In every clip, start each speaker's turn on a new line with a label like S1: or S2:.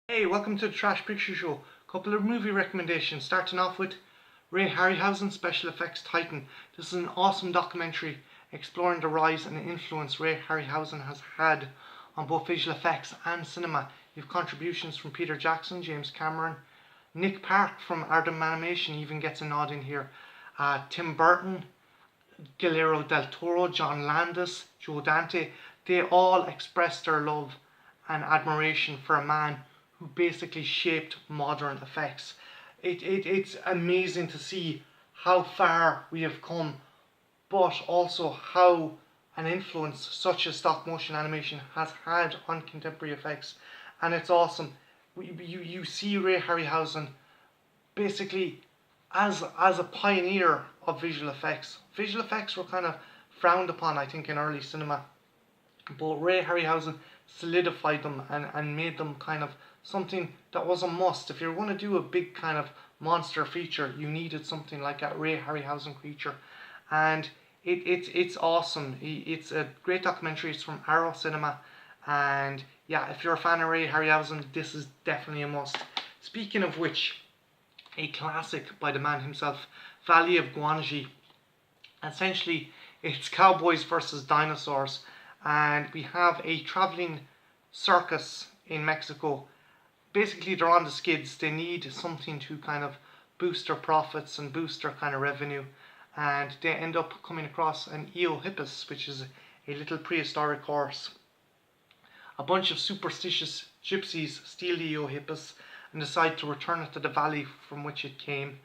S1: Hey, welcome to the Trash Picture Show. Couple of movie recommendations, starting off with Ray Harryhausen's Special Effects Titan. This is an awesome documentary exploring the rise and influence Ray Harryhausen has had on both visual effects and cinema. You have contributions from Peter Jackson, James Cameron, Nick Park from Art of Animation even gets a nod in here. Tim Burton, Guillermo del Toro, John Landis, Joe Dante, they all expressed their love and admiration for a man who basically shaped modern effects. It's amazing to see how far we have come, but also how an influence such as stop motion animation has had on contemporary effects. And it's awesome. You see Ray Harryhausen basically as a pioneer of visual effects. Visual effects were kind of frowned upon, I think, in early cinema, but Ray Harryhausen solidified them and made them kind of something that was a must. If you're going to do a big kind of monster feature, you needed something like a Ray Harryhausen creature, and it's awesome. It's a great documentary. It's from Arrow Cinema, and yeah, if you're a fan of Ray Harryhausen, this is definitely a must. Speaking of which, a classic by the man himself, Valley of Gwangae. Essentially, it's cowboys versus dinosaurs, and we have a traveling circus in Mexico. Basically, they're on the skids. They need something to kind of boost their profits and boost their kind of revenue, and they end up coming across an eohippus, which is a little prehistoric horse. A bunch of superstitious gypsies steal the eohippus and decide to return it to the valley from which it came,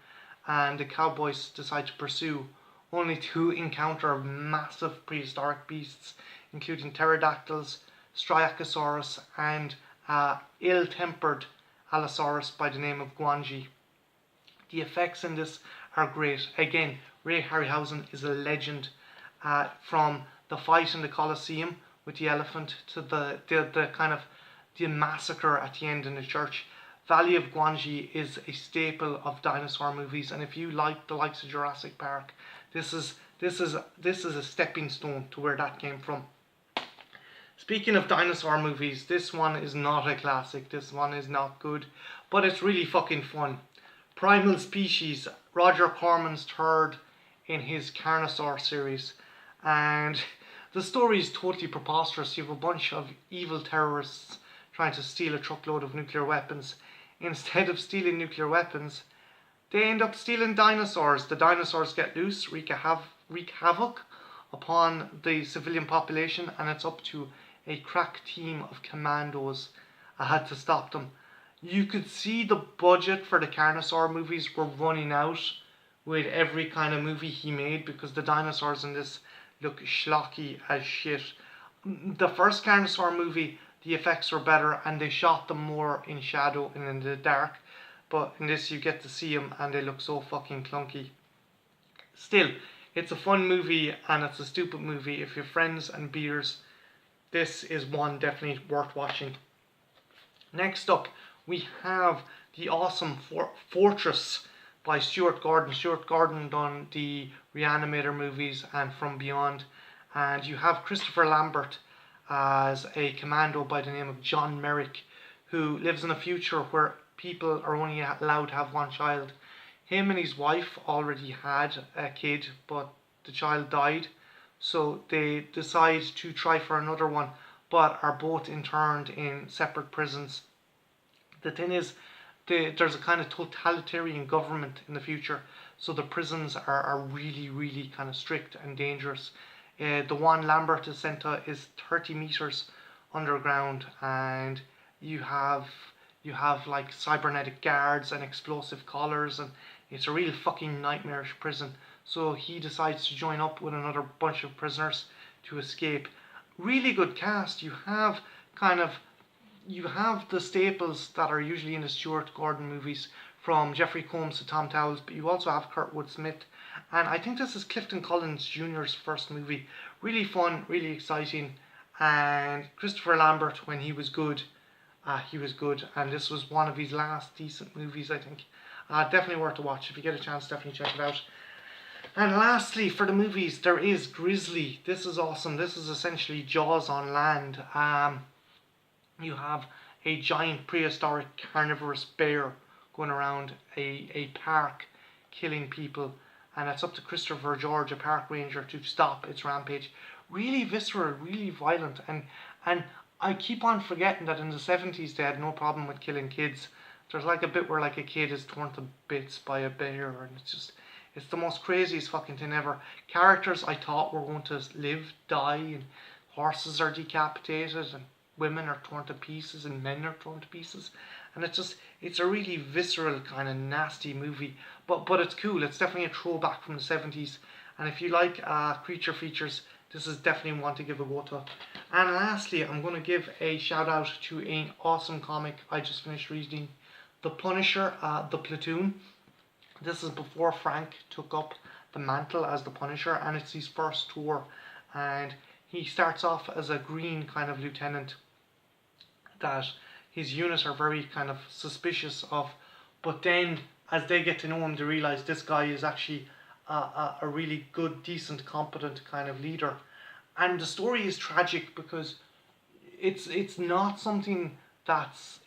S1: and the cowboys decide to pursue, only to encounter massive prehistoric beasts, including pterodactyls, Striachosaurus, and ill-tempered Allosaurus by the name of Gwangae. The effects in this are great. Again, Ray Harryhausen is a legend, from the fight in the Colosseum with the elephant to the kind of the massacre at the end in the church. Valley of Gwangae is a staple of dinosaur movies, and if you like the likes of Jurassic Park, this is a stepping stone to where that came from. Speaking of dinosaur movies, this one is not a classic. This one is not good, but it's really fucking fun. Primal Species, Roger Corman's third in his Carnosaur series, and the story is totally preposterous. You have a bunch of evil terrorists trying to steal a truckload of nuclear weapons. Instead of stealing nuclear weapons, they end up stealing dinosaurs. The dinosaurs get loose, wreak havoc upon the civilian population, and it's up to a crack team of commandos to stop them. You could see the budget for the Carnosaur movies were running out with every kind of movie he made, because the dinosaurs in this look schlocky as shit. The first Carnosaur movie, the effects were better and they shot them more in shadow and in the dark, but in this you get to see them and they look so fucking clunky. Still, it's a fun movie and it's a stupid movie. If you're friends and beers, this is one definitely worth watching. Next up, we have the awesome Fortress by Stuart Gordon. Stuart Gordon done the Reanimator movies and From Beyond, and you have Christopher Lambert as a commando by the name of John Merrick, who lives in a future where people are only allowed to have one child. Him and his wife already had a kid, but the child died, so they decide to try for another one, but are both interned in separate prisons. The thing is, there's a kind of totalitarian government in the future, so the prisons are really, really kind of strict and dangerous. The one Lambert is sent to is 30 meters underground, and you have like cybernetic guards and explosive collars, and it's a real fucking nightmarish prison. So he decides to join up with another bunch of prisoners to escape. Really good cast. You have the staples that are usually in the Stuart Gordon movies, from Jeffrey Combs to Tom Towles, but you also have Kurtwood Smith, and I think this is Clifton Collins Jr.'s first movie. Really fun, really exciting, and Christopher Lambert, when he was good, and this was one of his last decent movies, I think. Definitely worth a watch. If you get a chance, definitely check it out. And lastly, for the movies, there is Grizzly. This is awesome. This is essentially Jaws on land. You have a giant prehistoric carnivorous bear going around a park killing people, and it's up to Christopher George, a park ranger, to stop its rampage. Really visceral, really violent, and I keep on forgetting that in the 70s they had no problem with killing kids. There's like a bit where like a kid is torn to bits by a bear, and it's the most craziest fucking thing ever. Characters I thought were going to live, die, and horses are decapitated, and women are torn to pieces, and men are torn to pieces. And it's a really visceral kind of nasty movie, but it's cool. It's definitely a throwback from the 70s. And if you like creature features, this is definitely one to give a go to. And lastly, I'm going to give a shout out to an awesome comic I just finished reading, The Punisher, The Platoon. This is before Frank took up the mantle as the Punisher, and it's his first tour. And he starts off as a green kind of lieutenant that his unit are very kind of suspicious of, but then as they get to know him, they realize this guy is actually a really good, decent, competent kind of leader. And the story is tragic because it's not something that's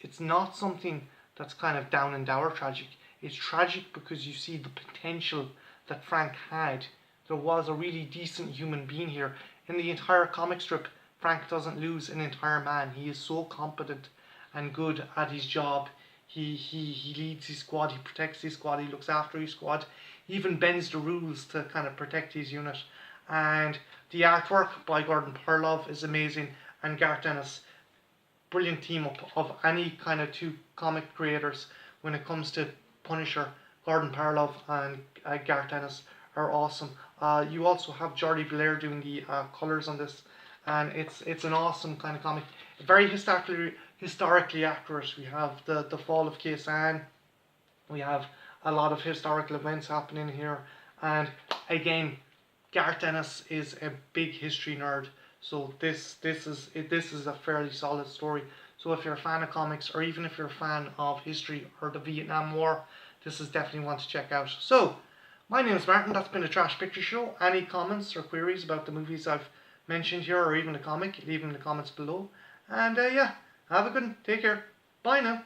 S1: kind of down and dour tragic. It's tragic because you see the potential that Frank had. There was a really decent human being here. In the entire comic strip, Frank doesn't lose an entire man. He is so competent and good at his job. He leads his squad, he protects his squad, he looks after his squad. He even bends the rules to kind of protect his unit. And the artwork by Gordon Perlov is amazing, and Garth Ennis, brilliant team up of any kind of two comic creators when it comes to Punisher. Gordon Perlov and Garth Ennis are awesome. You also have Jordi Belair doing the colours on this, and it's an awesome kind of comic. Very historically accurate. We have the fall of Khe-Sanh. We have a lot of historical events happening here, and again, Garth Ennis is a big history nerd, so this is a fairly solid story. So if you're a fan of comics, or even if you're a fan of history or the Vietnam War, this is definitely one to check out. So, my name is Martin, that's been the Trash Picture Show. Any comments or queries about the movies I've mentioned here, or even the comic, leave them in the comments below. And yeah, have a good one, take care, bye now.